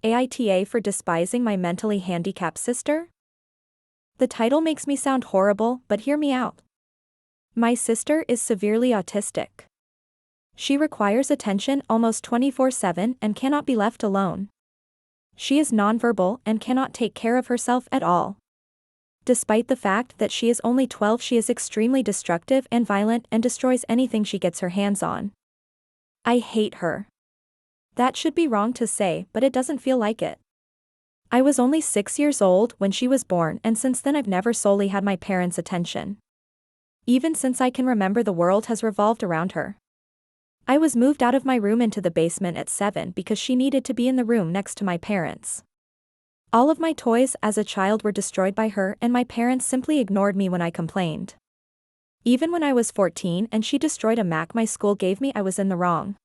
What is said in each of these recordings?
AITA for despising my mentally handicapped sister? The title makes me sound horrible, but hear me out. My sister is severely autistic. She requires attention almost 24/7 and cannot be left alone. She is nonverbal and cannot take care of herself at all. Despite the fact that she is only 12, she is extremely destructive and violent and destroys anything she gets her hands on. I hate her. That should be wrong to say, but it doesn't feel like it. I was only 6 years old when she was born, and since then I've never solely had my parents' attention. Even since I can remember, the world has revolved around her. I was moved out of my room into the basement at 7 because she needed to be in the room next to my parents. All of my toys as a child were destroyed by her, and my parents simply ignored me when I complained. Even when I was 14 and she destroyed a Mac my school gave me, I was in the wrong.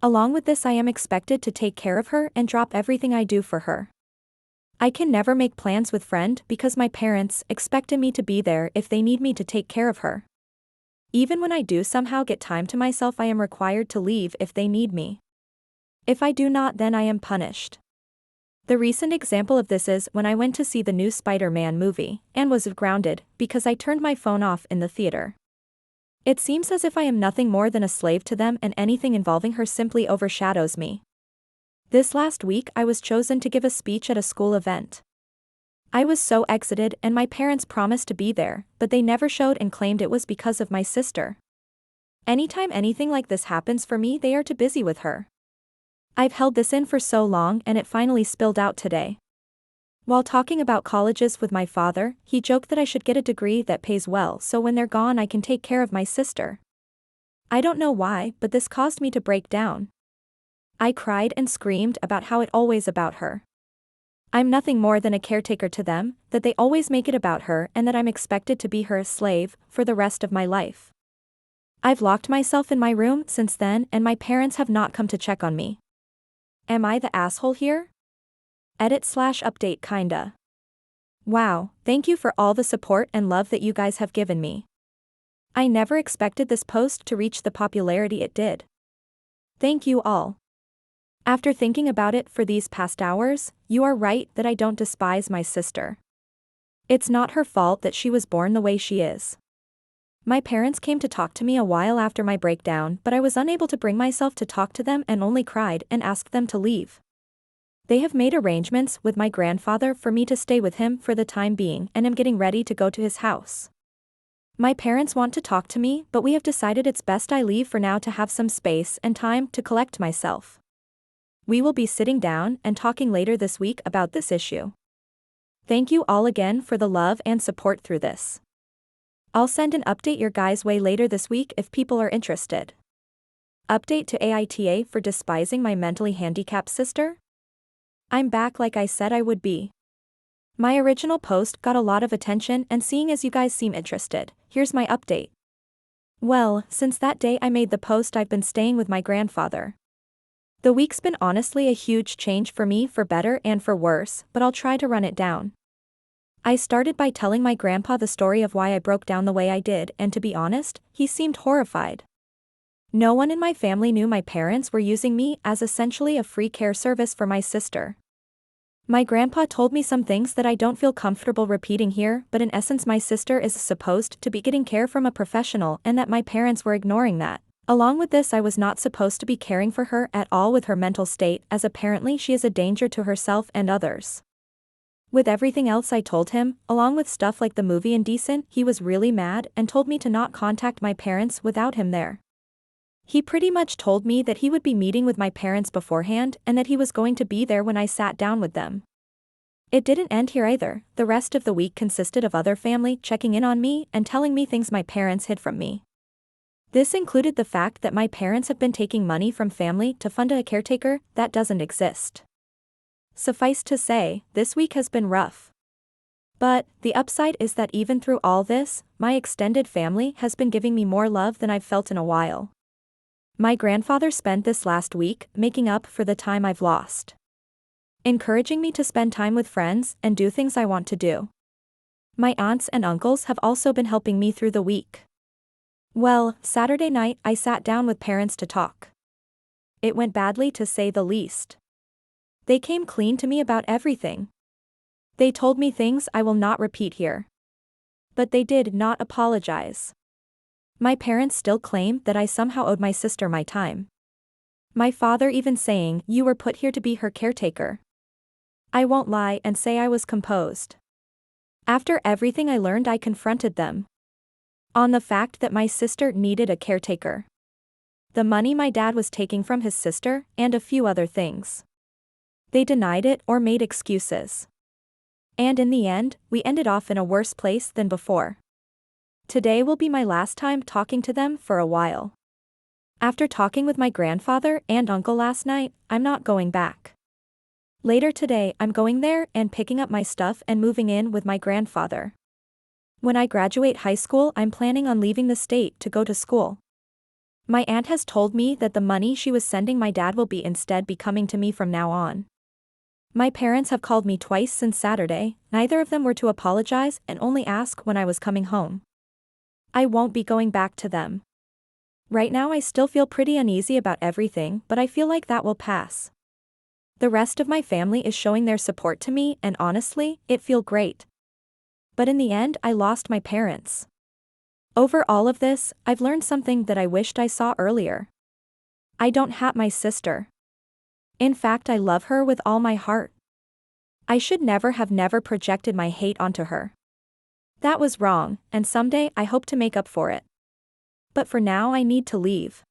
Along with this, I am expected to take care of her and drop everything I do for her. I can never make plans with friend because my parents expected me to be there if they need me to take care of her. Even when I do somehow get time to myself, I am required to leave if they need me. If I do not, then I am punished. The recent example of this is when I went to see the new Spider-Man movie and was grounded because I turned my phone off in the theater. It seems as if I am nothing more than a slave to them, and anything involving her simply overshadows me. This last week I was chosen to give a speech at a school event. I was so excited, and my parents promised to be there, but they never showed and claimed it was because of my sister. Anytime anything like this happens for me, they are too busy with her. I've held this in for so long, and it finally spilled out today. While talking about colleges with my father, he joked that I should get a degree that pays well so when they're gone I can take care of my sister. I don't know why, but this caused me to break down. I cried and screamed about how it's always about her. I'm nothing more than a caretaker to them, that they always make it about her, and that I'm expected to be her slave for the rest of my life. I've locked myself in my room since then, and my parents have not come to check on me. Am I the asshole here? Edit/update kinda. Wow, thank you for all the support and love that you guys have given me. I never expected this post to reach the popularity it did. Thank you all. After thinking about it for these past hours, you are right that I don't despise my sister. It's not her fault that she was born the way she is. My parents came to talk to me a while after my breakdown, but I was unable to bring myself to talk to them and only cried and asked them to leave. They have made arrangements with my grandfather for me to stay with him for the time being, and am getting ready to go to his house. My parents want to talk to me, but we have decided it's best I leave for now to have some space and time to collect myself. We will be sitting down and talking later this week about this issue. Thank you all again for the love and support through this. I'll send an update your guys' way later this week if people are interested. Update to AITA for despising my mentally handicapped sister? I'm back like I said I would be. My original post got a lot of attention, and seeing as you guys seem interested, here's my update. Well, since that day I made the post, I've been staying with my grandfather. The week's been honestly a huge change for me, for better and for worse, but I'll try to run it down. I started by telling my grandpa the story of why I broke down the way I did, and to be honest, he seemed horrified. No one in my family knew my parents were using me as essentially a free care service for my sister. My grandpa told me some things that I don't feel comfortable repeating here, but in essence my sister is supposed to be getting care from a professional, and that my parents were ignoring that. Along with this, I was not supposed to be caring for her at all with her mental state, as apparently she is a danger to herself and others. With everything else I told him, along with stuff like the movie Indecent, he was really mad and told me to not contact my parents without him there. He pretty much told me that he would be meeting with my parents beforehand and that he was going to be there when I sat down with them. It didn't end here either. The rest of the week consisted of other family checking in on me and telling me things my parents hid from me. This included the fact that my parents have been taking money from family to fund a caretaker that doesn't exist. Suffice to say, this week has been rough. But the upside is that even through all this, my extended family has been giving me more love than I've felt in a while. My grandfather spent this last week making up for the time I've lost, encouraging me to spend time with friends and do things I want to do. My aunts and uncles have also been helping me through the week. Well, Saturday night I sat down with parents to talk. It went badly, to say the least. They came clean to me about everything. They told me things I will not repeat here. But they did not apologize. My parents still claim that I somehow owed my sister my time. My father even saying, "You were put here to be her caretaker." I won't lie and say I was composed. After everything I learned, I confronted them on the fact that my sister needed a caretaker, the money my dad was taking from his sister, and a few other things. They denied it or made excuses. And in the end, we ended off in a worse place than before. Today will be my last time talking to them for a while. After talking with my grandfather and uncle last night, I'm not going back. Later today, I'm going there and picking up my stuff and moving in with my grandfather. When I graduate high school, I'm planning on leaving the state to go to school. My aunt has told me that the money she was sending my dad will instead be coming to me from now on. My parents have called me twice since Saturday, neither of them were to apologize and only ask when I was coming home. I won't be going back to them. Right now I still feel pretty uneasy about everything, but I feel like that will pass. The rest of my family is showing their support to me, and honestly, it feels great. But in the end, I lost my parents. Over all of this, I've learned something that I wished I saw earlier. I don't hate my sister. In fact, I love her with all my heart. I should never have projected my hate onto her. That was wrong, and someday I hope to make up for it. But for now I need to leave.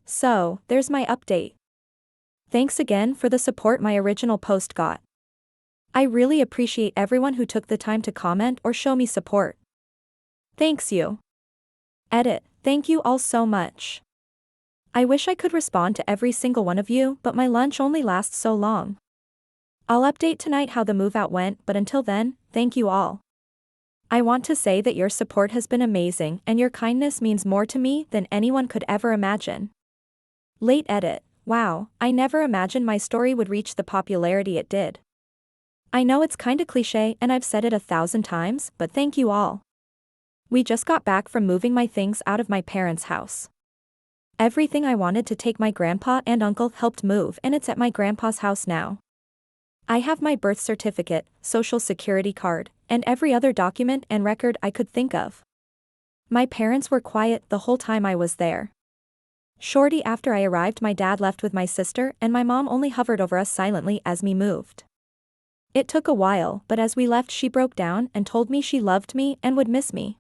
So, there's my update. Thanks again for the support my original post got. I really appreciate everyone who took the time to comment or show me support. Thanks you. Edit, thank you all so much. I wish I could respond to every single one of you, but my lunch only lasts so long. I'll update tonight how the move out went, but until then, thank you all. I want to say that your support has been amazing and your kindness means more to me than anyone could ever imagine. Late edit, wow, I never imagined my story would reach the popularity it did. I know it's kinda cliche and I've said it 1,000 times, but thank you all. We just got back from moving my things out of my parents' house. Everything I wanted to take my grandpa and uncle helped move, and it's at my grandpa's house now. I have my birth certificate, social security card, and every other document and record I could think of. My parents were quiet the whole time I was there. Shortly after I arrived, my dad left with my sister, and my mom only hovered over us silently as we moved. It took a while, but as we left she broke down and told me she loved me and would miss me.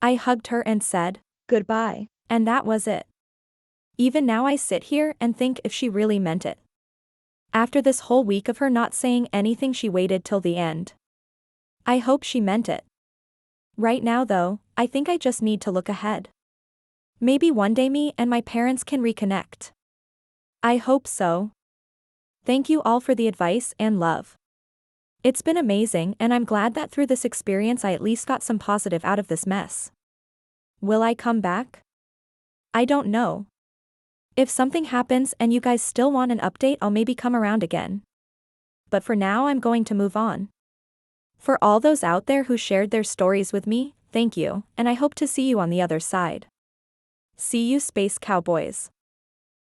I hugged her and said, "Goodbye," and that was it. Even now I sit here and think if she really meant it. After this whole week of her not saying anything, she waited till the end. I hope she meant it. Right now though, I think I just need to look ahead. Maybe one day me and my parents can reconnect. I hope so. Thank you all for the advice and love. It's been amazing, and I'm glad that through this experience I at least got some positive out of this mess. Will I come back? I don't know. If something happens and you guys still want an update, I'll maybe come around again. But for now I'm going to move on. For all those out there who shared their stories with me, thank you, and I hope to see you on the other side. See you, Space Cowboys.